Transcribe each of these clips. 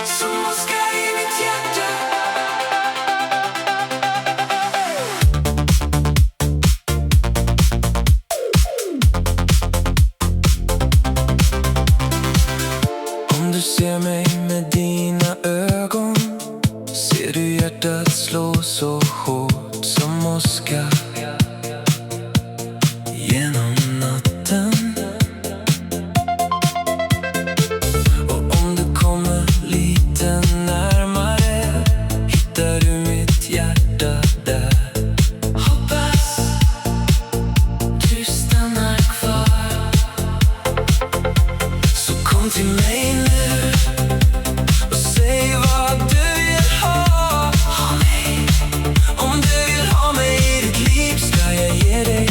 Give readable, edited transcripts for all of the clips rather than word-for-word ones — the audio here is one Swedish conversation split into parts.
Som åska i mitt hjärta. Om du ser mig med dina ögon, ser du hjärtat slå så hårt som åska genom natten. Och om du kommer lite närmare hittar du mitt hjärta där. Hoppas du stannar kvar. Så kom till mig nu och säg vad du vill ha. Om du vill ha mig i ditt liv ska jag ge dig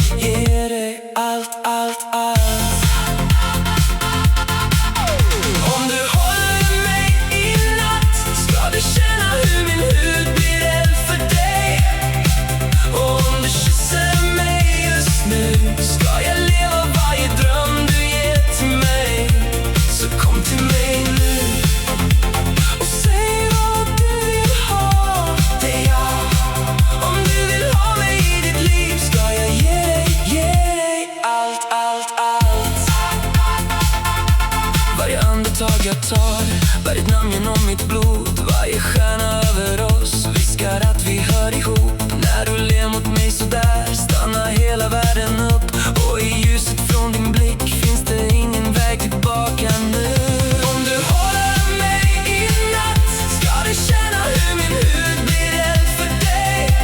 allt, allt, allt. Om du håller mig i natt ska du känna hur min hud blir eld för dig. Och om du kysser mig just nu ska jag leva varje dröm du ger till mig. Så kom till mig nu och säg vad du vill ha. Det är jag. Om du vill ha mig i ditt liv ska jag ge dig allt, allt, allt. Varje andetag jag tar, varje namn genom mitt blod, varje stjärna över oss viskar att vi hör ihop. När du ler mot mig så där stannar hela världen upp. Och i ljuset från din blick finns det ingen väg tillbaka nu. Om du håller mig i natt ska du känna hur min hud blir eld för dig.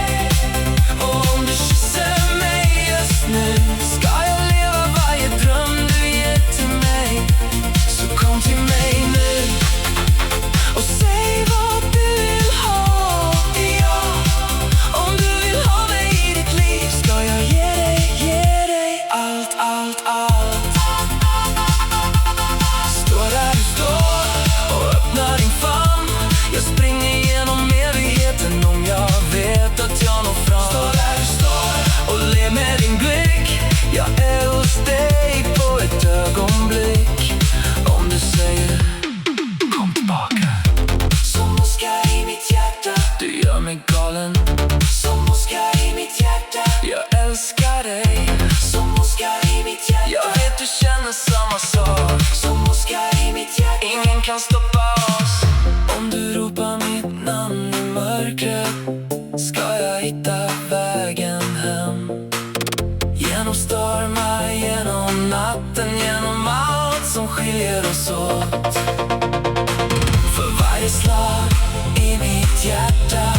Och om du kysser mig just nu ska jag leva varje dröm du ger till mig. Så kom till mig nu och säg vad du vill ha. Ja, om du vill ha mig i ditt liv ska jag ge dig allt, allt, allt. Står där du står och öppnar din famn. Jag springer genom evigheten om jag vet att jag når fram. Står där du står och ler med din blick. Jag är hos dig på ett ögonblick. Om du säger kom tillbaka. Som åska i mitt hjärta. Du gör mig galen. Som åska i mitt hjärta. Jag älskar dig. Som åska i mitt hjärta. Jag vet du känner samma sak. Som åska i mitt hjärta. Ingen kan stoppa oss. Om du ropar mitt namn i mörkret ska jag hitta vägen hem. Genom stormar, genom natten, genom allt som skiljer oss åt. För varje slag i mitt hjärta